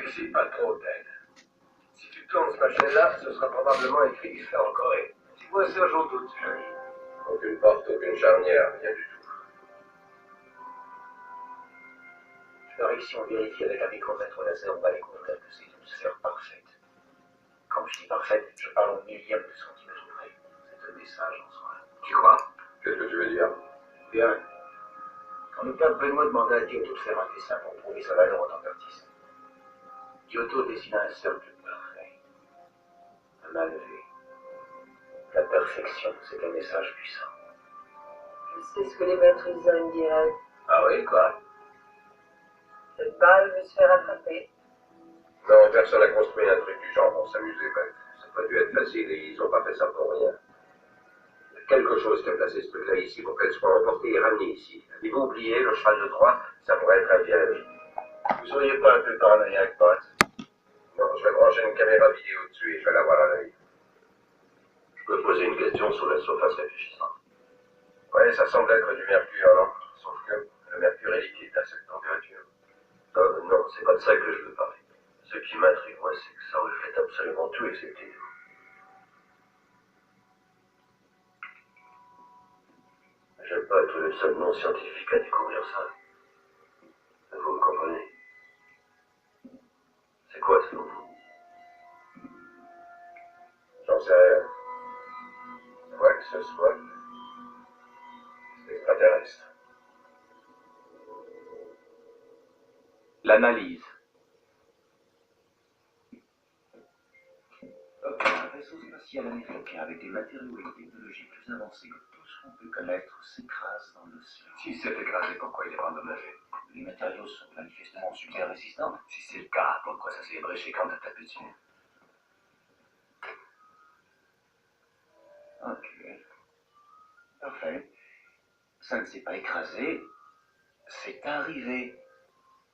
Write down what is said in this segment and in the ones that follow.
Réfléchis pas trop, Ted. Si tu tournes ce machin-là, ce sera probablement écrit fait en Corée. Tu vois ça, j'en doute, Johnny. Aucune porte, aucune charnière, rien du tout. Je parie que si on vérifie avec un micromètre laser, on va découvrir que c'est une sphère parfaite. Quand je dis parfaite, je parle au millième de centimètre près. C'est un message en soi. Tu crois? Qu'est-ce que tu veux dire? Bien. Quand le pape Benoît demanda à Giotto de faire un dessin pour prouver sa valeur en tant qu'artiste, Giotto dessina un cercle parfait. Un main levée. La perfection, c'est un message puissant. C'est ce que les maîtres design diraient. Ah oui, quoi? Cette balle veut se faire attraper. Non, personne n'a construit un truc du genre pour s'amuser, bref. Ça peut dû être facile et ils ont pas fait ça pour rien. Il y a quelque chose qui a placé ce truc-là ici pour qu'elle soit emportée et ramenée ici. Avez-vous oublié, le cheval de Troie, ça pourrait être un piège. Vous seriez pas un peu paranoïaque, Pat? Non, je vais brancher une caméra vidéo dessus et je vais l'avoir à l'œil. Je peux poser une question sur la surface réfléchissante. Ouais, ça semble être du mercure, non? Sauf que le mercure est liquide à cette température. Non, c'est pas de ça que je veux parler. Ce qui m'intrigue, moi, c'est que ça reflète absolument tout excepté nous. J'aime pas être le seul non-scientifique à découvrir ça. Vous me comprenez? C'est quoi, selon vous? J'en sais rien. Quoi que ce soit, c'est extraterrestre. L'analyse. Un vaisseau spatial américain avec des matériaux et une technologie plus avancée que tout ce qu'on peut connaître s'écrase dans l'océan. Si c'est écrasé, pourquoi il est pas endommagé? Les matériaux sont manifestement super résistants. Si c'est le cas, pourquoi ça s'est ébréché quand t'as tapé dessus? Ok. Parfait. Ça ne s'est pas écrasé, c'est arrivé.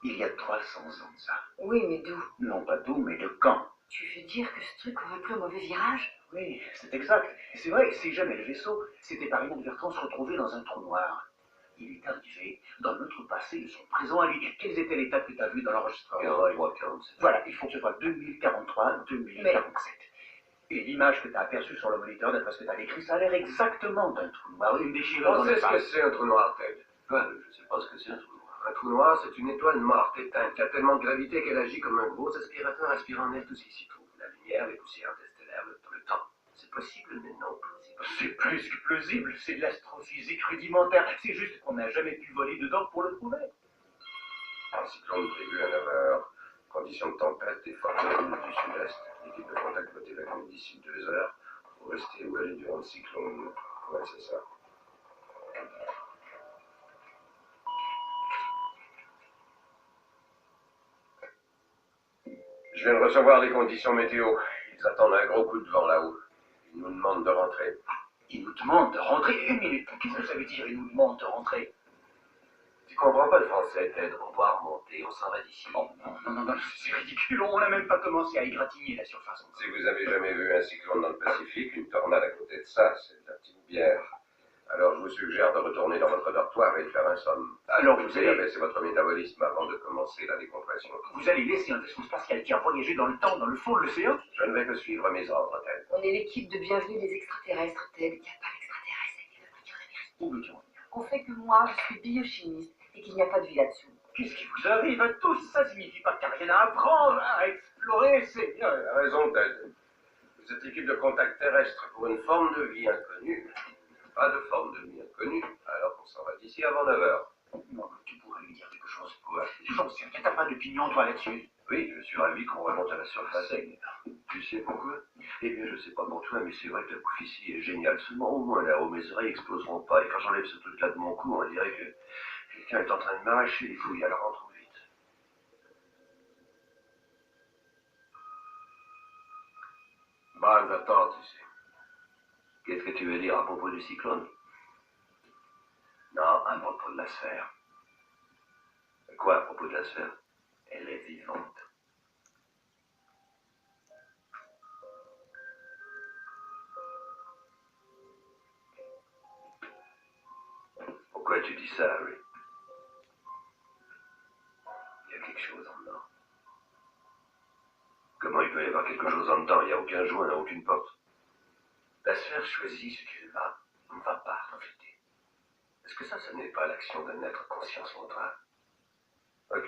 Il y a 300 ans de ça. Oui, mais d'où? Non pas d'où, mais de quand. Tu veux dire que ce truc aurait pris un mauvais virage? Oui, c'est exact. C'est vrai, si jamais le vaisseau s'était par inadvertance retrouvé dans un trou noir. Il est arrivé dans notre passé de son présent à lui. Quels étaient les dates que tu as vues dans l'enregistrement? 43-47. Voilà, il faut que ce soit 2043-2047. Et l'image que tu as aperçue sur le moniteur, d'après ce que tu as décrit, ça a l'air exactement d'un trou noir, une déchirure On dans sait ce que l'espace. c'est un trou noir, Ted. Ouais, je sais pas ce que c'est un trou noir. Un trou noir, c'est une étoile morte, éteinte, qui a tellement de gravité qu'elle agit comme un gros aspirateur aspirant en elle tout ce qui s'y trouve. La lumière, les poussières interstellaires, le temps. C'est possible, mais non plausible. C'est plus que plausible, c'est de l'astrophysique rudimentaire. C'est juste qu'on n'a jamais pu voler dedans pour le prouver. Un cyclone prévu à 9 heures. Conditions de tempête et forte houle du sud-est. L'équipe de contact doit évacuer d'ici 2 heures pour rester où elle est durant le cyclone. Ouais, c'est ça. Je viens de recevoir les conditions météo. Ils attendent un gros coup de vent là-haut. Ils nous demandent de rentrer. Ils nous demandent de rentrer. Une minute, qu'est-ce que ça veut dire, ils nous demandent de rentrer? Tu comprends pas le français, Ted. On doit remonter, on s'en va d'ici. Oh, non, c'est ridicule, on n'a même pas commencé à égratigner la surface. Si vous avez jamais vu un cyclone dans le Pacifique, une tornade à côté de ça, c'est de la petite bière. Alors je vous suggère de retourner dans votre dortoir et de faire un somme. Alors vous allez allez... abaisser votre métabolisme avant de commencer la décompression. Vous allez laisser un vaisseau spatial qui a voyagé dans le temps, dans le fond de l'océan? Je ne vais que suivre mes ordres, Ted. On est l'équipe de bienvenue des extraterrestres, Ted. Il n'y a pas d'extraterrestres, c'est des voitures d'Amérique. Où veux-tu en venir? On fait que moi, je suis biochimiste et qu'il n'y a pas de vie là-dessous. Qu'est-ce qui vous arrive? Tout ça signifie pas qu'il n'y a rien à apprendre, à explorer, c'est bien. Tu as raison, Ted. Vous êtes l'équipe de contact terrestre pour une forme de vie inconnue. Pas de forme de vie inconnue, alors qu'on s'en va d'ici avant 9 heures. Non, tu pourrais lui dire quelque chose. Quoi? J'en sais rien, t'as pas d'opinion, toi, là-dessus? Oui, je suis ravi qu'on remonte à la surface. Tu sais pourquoi? Eh bien, je sais pas pour toi, mais c'est vrai que la bouffe ici est géniale. Seulement, au moins là-haut, mes oreilles exploseront pas. Et quand j'enlève ce truc-là de mon cou, on dirait que quelqu'un est en train de m'arracher les fouilles. Alors rentre vite. Bon, va-t'en, tu sais. Qu'est-ce que tu veux dire à propos du cyclone? Non, à propos de la sphère. Quoi à propos de la sphère? Elle est vivante. Pourquoi tu dis ça, Harry? Il y a quelque chose en dedans. Comment il peut y avoir quelque chose en dedans? Il n'y a aucun joint, aucune porte. La sphère choisit ce qu'elle ne va pas refléter. Est-ce que ça n'est pas l'action d'un être conscience en toi? Ok.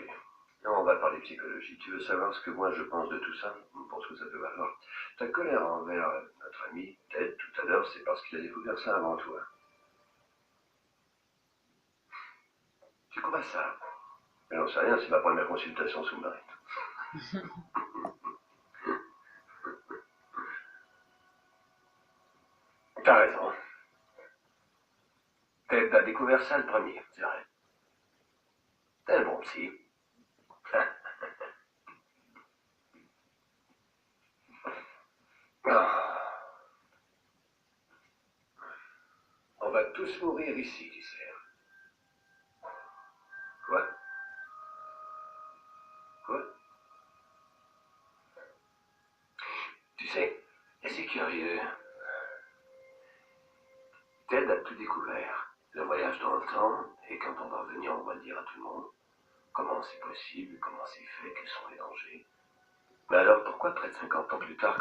Non, on va parler psychologie. Tu veux savoir ce que moi je pense de tout ça? Pour ce que ça peut valoir. Ta colère envers notre ami Ted tout à l'heure, c'est parce qu'il a découvert ça avant toi. Tu crois ça? Mais j'en sais rien, c'est ma première consultation sous-marine. T'as raison. Ted a découvert ça le premier, c'est vrai. T'es un bon psy. On va tous mourir ici, tu sais. Quoi? Quoi? Tu sais, c'est curieux. Ted a tout découvert. Le voyage dans le temps, et quand on va revenir, on va le dire à tout le monde. Comment c'est possible, comment c'est fait, quels sont les dangers. Mais alors pourquoi près de 50 ans plus tard,